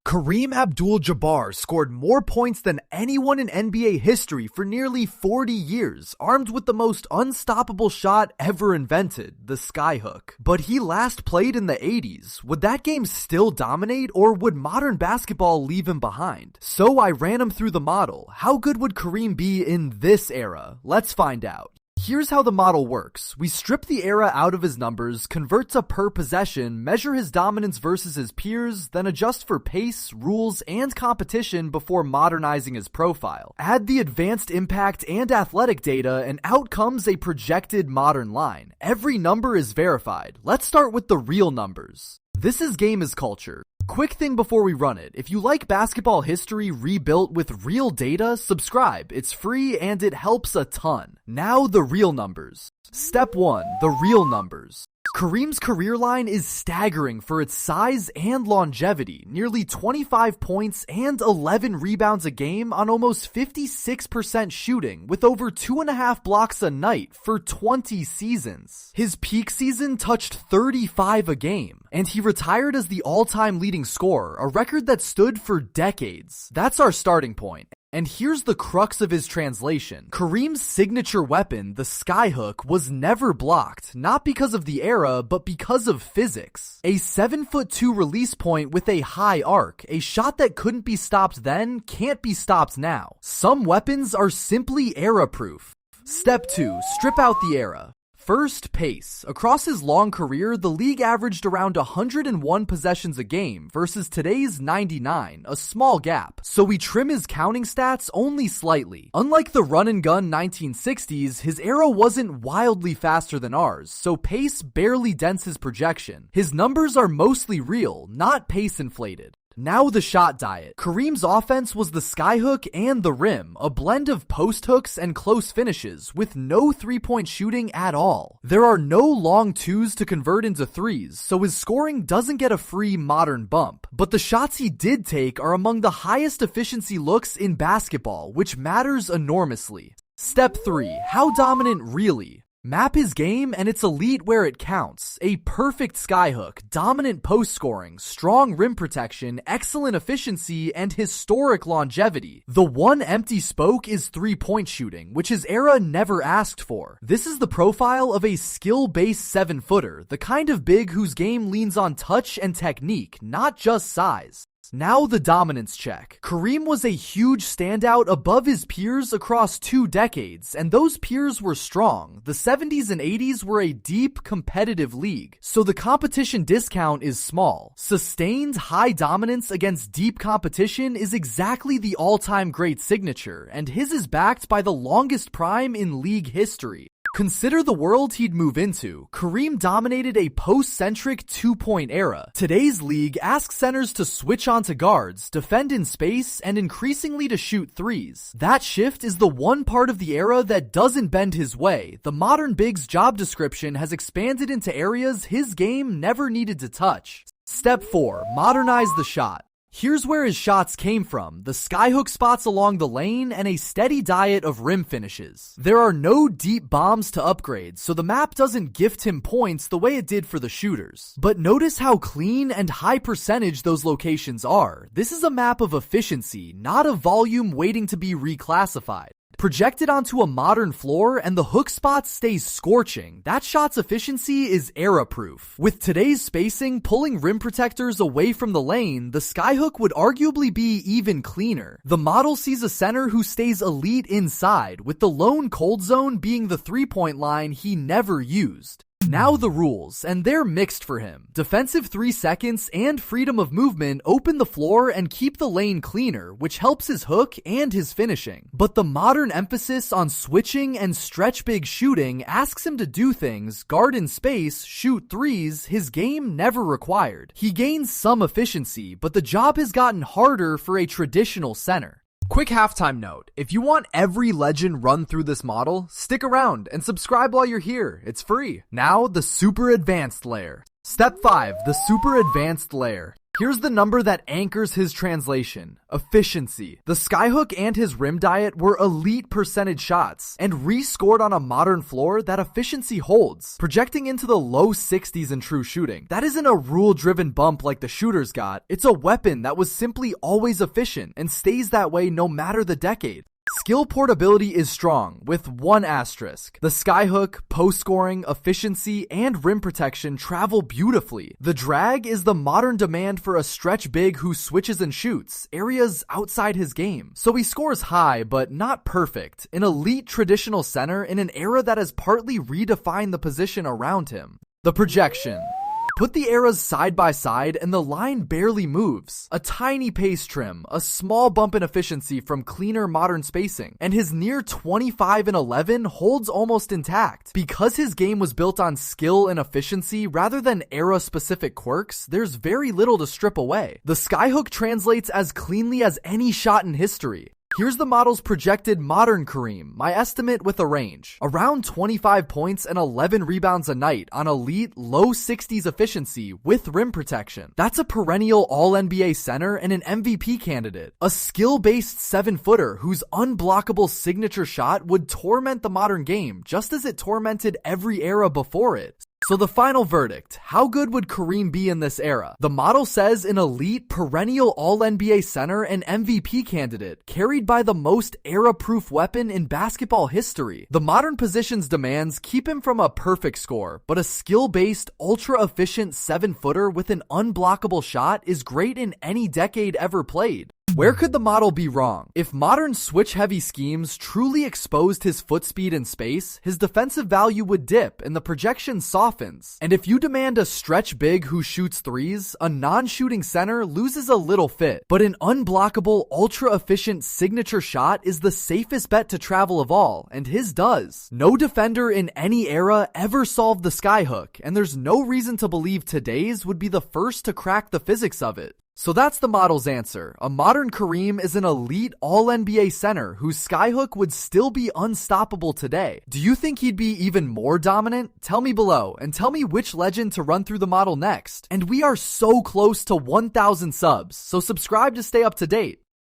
Kareem Abdul-Jabbar scored more points than anyone in NBA history for nearly 40 years, armed with the most unstoppable shot ever invented, the skyhook. But he last played in the 80s. Would that game still dominate, or would modern basketball leave him behind? So I ran him through the model. How good would Kareem be in this era? Let's find out. Here's how the model works. We strip the era out of his numbers, convert to per possession, measure his dominance versus his peers, then adjust for pace, rules, and competition before modernizing his profile. Add the advanced impact and athletic data, and out comes a projected modern line. Every number is verified. Let's start with the real numbers. This is Game is Culture. Quick thing before we run it, if you like basketball history rebuilt with real data, subscribe. It's free and it helps a ton. Now the real numbers. Step 1, the real numbers. Kareem's career line is staggering for its size and longevity, nearly 25 points and 11 rebounds a game on almost 56% shooting, with over 2.5 blocks a night for 20 seasons. His peak season touched 35 a game, and he retired as the all-time leading scorer, a record that stood for decades. That's our starting point. And here's the crux of his translation. Kareem's signature weapon, the skyhook, was never blocked, not because of the era, but because of physics. A 7'2" release point with a high arc, a shot that couldn't be stopped then, can't be stopped now. Some weapons are simply era-proof. Step 2, strip out the era. First, pace. Across his long career, the league averaged around 101 possessions a game versus today's 99, a small gap. So we trim his counting stats only slightly. Unlike the run-and-gun 1960s, his era wasn't wildly faster than ours, so pace barely dents his projection. His numbers are mostly real, not pace inflated. Now the shot diet. Kareem's offense was the skyhook and the rim, a blend of post hooks and close finishes, with no three-point shooting at all. There are no long twos to convert into threes, so his scoring doesn't get a free modern bump. But the shots he did take are among the highest efficiency looks in basketball, which matters enormously. Step 3, how dominant really? Map his game and it's elite where it counts. A perfect skyhook, dominant post scoring, strong rim protection, excellent efficiency, and historic longevity. The one empty spoke is three-point shooting, which his era never asked for. This is the profile of a skill-based 7-footer, the kind of big whose game leans on touch and technique, not just size. Now the dominance check. Kareem was a huge standout above his peers across 2 decades, and those peers were strong. The 70s and 80s were a deep, competitive league, so the competition discount is small. Sustained high dominance against deep competition is exactly the all-time great signature, and his is backed by the longest prime in league history. Consider the world he'd move into. Kareem dominated a post-centric two-point era. Today's league asks centers to switch onto guards, defend in space, and increasingly to shoot threes. That shift is the one part of the era that doesn't bend his way. The modern big's job description has expanded into areas his game never needed to touch. Step 4, modernize the shot. Here's where his shots came from, the skyhook spots along the lane and a steady diet of rim finishes. There are no deep bombs to upgrade, so the map doesn't gift him points the way it did for the shooters. But notice how clean and high percentage those locations are. This is a map of efficiency, not a volume waiting to be reclassified. Projected onto a modern floor and the hook spot stays scorching. That shot's efficiency is era-proof. With today's spacing pulling rim protectors away from the lane, the skyhook would arguably be even cleaner. The model sees a center who stays elite inside, with the lone cold zone being the three-point line he never used. Now the rules, and they're mixed for him. Defensive 3 seconds and freedom of movement open the floor and keep the lane cleaner, which helps his hook and his finishing. But the modern emphasis on switching and stretch big shooting asks him to do things, guard in space, shoot threes, his game never required. He gains some efficiency, but the job has gotten harder for a traditional center. Quick halftime note, if you want every legend run through this model, stick around and subscribe while you're here, it's free. Now, the super advanced layer. Step 5, the super advanced layer. Here's the number that anchors his translation: efficiency. The skyhook and his rim diet were elite percentage shots, and re-scored on a modern floor that efficiency holds, projecting into the low 60s in true shooting. That isn't a rule-driven bump like the shooters got. It's a weapon that was simply always efficient and stays that way no matter the decade. Skill portability is strong, with one asterisk. The skyhook, post scoring, efficiency, and rim protection travel beautifully. The drag is the modern demand for a stretch big who switches and shoots, areas outside his game. So he scores high, but not perfect. An elite traditional center in an era that has partly redefined the position around him. The projection. Put the eras side by side and the line barely moves. A tiny pace trim, a small bump in efficiency from cleaner modern spacing, and his near 25 and 11 holds almost intact. Because his game was built on skill and efficiency rather than era-specific quirks, there's very little to strip away. The skyhook translates as cleanly as any shot in history. Here's the model's projected modern Kareem, my estimate with a range. Around 25 points and 11 rebounds a night on elite, low 60s efficiency with rim protection. That's a perennial All-NBA center and an MVP candidate. A skill-based 7-footer whose unblockable signature shot would torment the modern game, just as it tormented every era before it. So the final verdict, how good would Kareem be in this era? The model says an elite, perennial All-NBA center and MVP candidate, carried by the most era-proof weapon in basketball history. The modern position's demands keep him from a perfect score, but a skill-based, ultra-efficient 7-footer with an unblockable shot is great in any decade ever played. Where could the model be wrong? If modern switch-heavy schemes truly exposed his foot speed in space, his defensive value would dip and the projection softens. And if you demand a stretch big who shoots threes, a non-shooting center loses a little fit. But an unblockable, ultra-efficient signature shot is the safest bet to travel of all, and his does. No defender in any era ever solved the skyhook, and there's no reason to believe today's would be the first to crack the physics of it. So that's the model's answer. A modern Kareem is an elite All-NBA center whose skyhook would still be unstoppable today. Do you think he'd be even more dominant? Tell me below, and tell me which legend to run through the model next. And we are so close to 1,000 subs, so subscribe to stay up to date.